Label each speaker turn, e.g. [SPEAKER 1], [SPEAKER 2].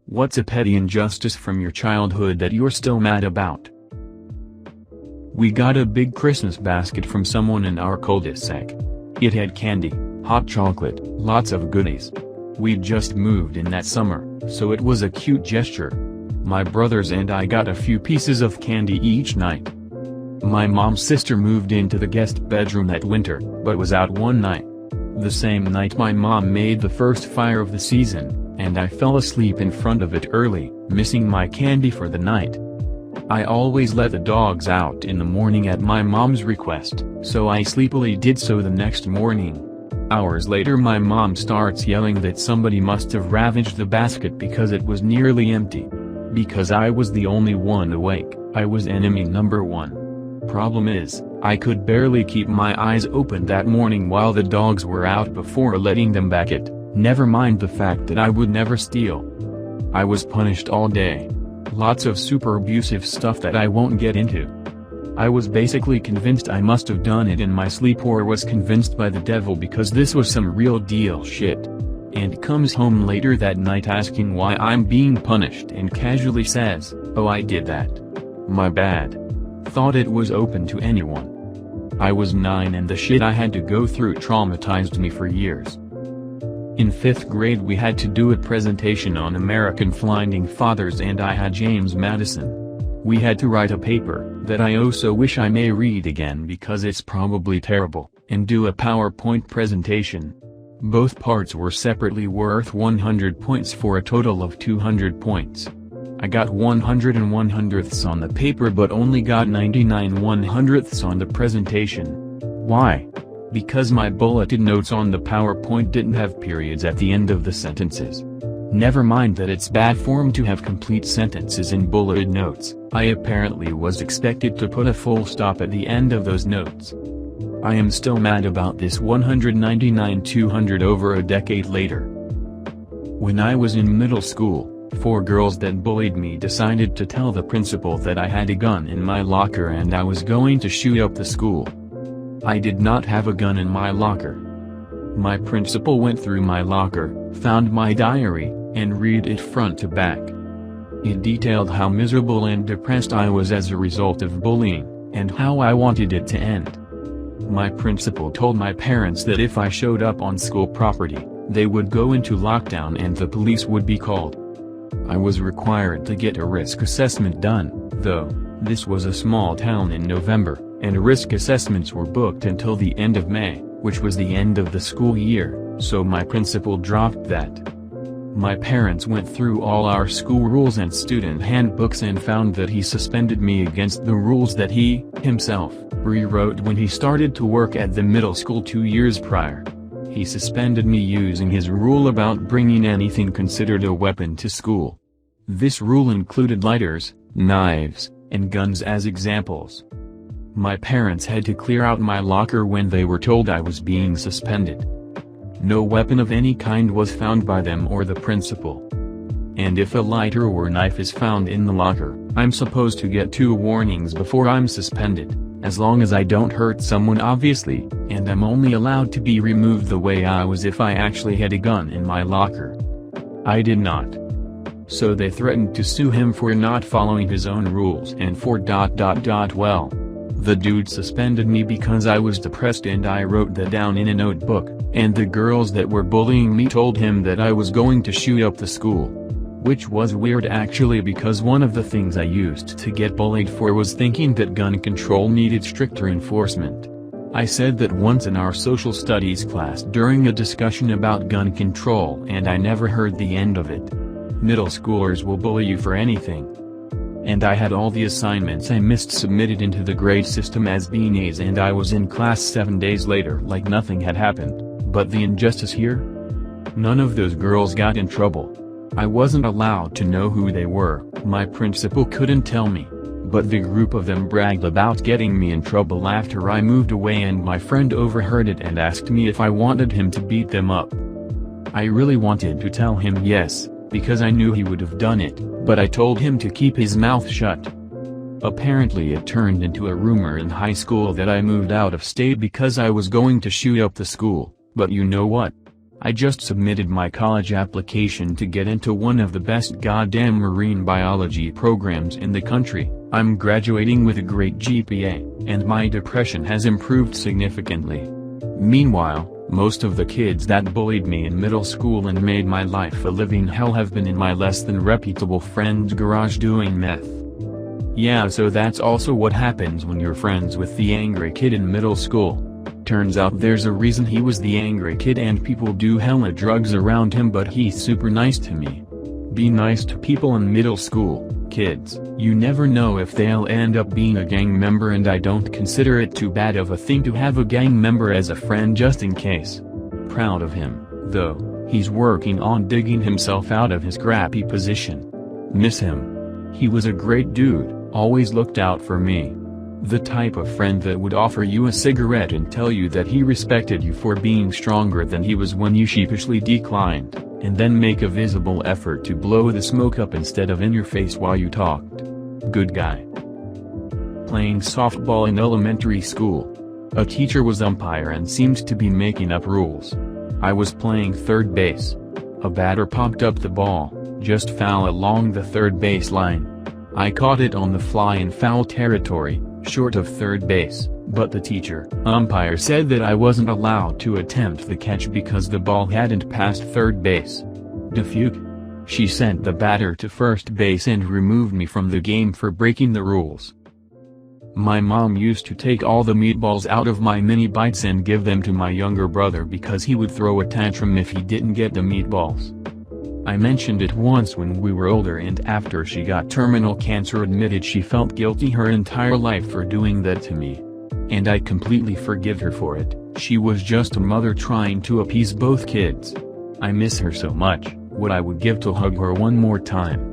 [SPEAKER 1] What's a petty injustice from your childhood that you're still mad about? We got a big Christmas basket from someone in our cul-de-sac. It had candy, hot chocolate, lots of goodies. We'd just moved in that summer, so it was a cute gesture. My brothers and I got a few pieces of candy each night. My mom's sister moved into the guest bedroom that winter, but was out one night. The same night my mom made the first fire of the season, and I fell asleep in front of it early, missing my candy for the night. I always let the dogs out in the morning at my mom's request, so I sleepily did so the next morning. Hours later my mom starts yelling that somebody must have ravaged the basket because it was nearly empty. Because I was the only one awake, I was enemy number one. Problem is, I could barely keep my eyes open that morning while the dogs were out before letting them back it, never mind the fact that I would never steal. I was punished all day. Lots of super abusive stuff that I won't get into. I was basically convinced I must have done it in my sleep or was convinced by the devil because this was some real deal shit. And comes home later that night asking why I'm being punished and casually says, "Oh, I did that. My bad." Thought it was open to anyone. I was 9 and the shit I had to go through traumatized me for years. In 5th grade we had to do a presentation on American founding fathers and I had James Madison. We had to write a paper, that I also wish I may read again because it's probably terrible, and do a PowerPoint presentation. Both parts were separately worth 100 points for a total of 200 points. I got 101/100ths on the paper but only got 99/100ths on the presentation. Why? Because my bulleted notes on the PowerPoint didn't have periods at the end of the sentences. Never mind that it's bad form to have complete sentences in bulleted notes, I apparently was expected to put a full stop at the end of those notes. I am still mad about this 199/200 over a decade later. When I was in middle school, 4 girls that bullied me decided to tell the principal that I had a gun in my locker and I was going to shoot up the school. I did not have a gun in my locker. My principal went through my locker, found my diary, and read it front to back. It detailed how miserable and depressed I was as a result of bullying, and how I wanted it to end. My principal told my parents that if I showed up on school property, they would go into lockdown and the police would be called. I was required to get a risk assessment done, though. This was a small town in November, and risk assessments were booked until the end of May, which was the end of the school year, so my principal dropped that. My parents went through all our school rules and student handbooks and found that he suspended me against the rules that he, himself, rewrote when he started to work at the middle school 2 years prior. He suspended me using his rule about bringing anything considered a weapon to school. This rule included lighters, knives, and guns as examples. My parents had to clear out my locker when they were told I was being suspended. No weapon of any kind was found by them or the principal. And if a lighter or knife is found in the locker, I'm supposed to get 2 warnings before I'm suspended, as long as I don't hurt someone obviously, and I'm only allowed to be removed the way I was if I actually had a gun in my locker. I did not. So they threatened to sue him for not following his own rules and for ... Well, the dude suspended me because I was depressed and I wrote that down in a notebook, and the girls that were bullying me told him that I was going to shoot up the school. Which was weird actually because one of the things I used to get bullied for was thinking that gun control needed stricter enforcement. I said that once in our social studies class during a discussion about gun control and I never heard the end of it. Middle schoolers will bully you for anything. And I had all the assignments I missed submitted into the grade system as being A's and I was in class 7 days later like nothing had happened, but the injustice here? None of those girls got in trouble. I wasn't allowed to know who they were, my principal couldn't tell me, but the group of them bragged about getting me in trouble after I moved away and my friend overheard it and asked me if I wanted him to beat them up. I really wanted to tell him yes, because I knew he would have done it, but I told him to keep his mouth shut. Apparently it turned into a rumor in high school that I moved out of state because I was going to shoot up the school, but you know what? I just submitted my college application to get into one of the best goddamn marine biology programs in the country. I'm graduating with a great GPA, and my depression has improved significantly. Meanwhile, most of the kids that bullied me in middle school and made my life a living hell have been in my less than reputable friend's garage doing meth. Yeah, so that's also what happens when you're friends with the angry kid in middle school. Turns out there's a reason he was the angry kid and people do hella drugs around him, but he's super nice to me. Be nice to people in middle school, kids. You never know if they'll end up being a gang member, and I don't consider it too bad of a thing to have a gang member as a friend just in case. Proud of him, though, he's working on digging himself out of his crappy position. Miss him. He was a great dude, always looked out for me. The type of friend that would offer you a cigarette and tell you that he respected you for being stronger than he was when you sheepishly declined, and then make a visible effort to blow the smoke up instead of in your face while you talked. Good guy. Playing softball in elementary school. A teacher was umpire and seemed to be making up rules. I was playing third base. A batter popped up the ball, just foul along the third base line. I caught it on the fly in foul territory, short of third base, but the umpire said that I wasn't allowed to attempt the catch because the ball hadn't passed third base. Defuke. She sent the batter to first base and removed me from the game for breaking the rules. My mom used to take all the meatballs out of my mini bites and give them to my younger brother because he would throw a tantrum if he didn't get the meatballs. I mentioned it once when we were older, and after she got terminal cancer admitted she felt guilty her entire life for doing that to me. And I completely forgive her for it. She was just a mother trying to appease both kids. I miss her so much. What I would give to hug her one more time.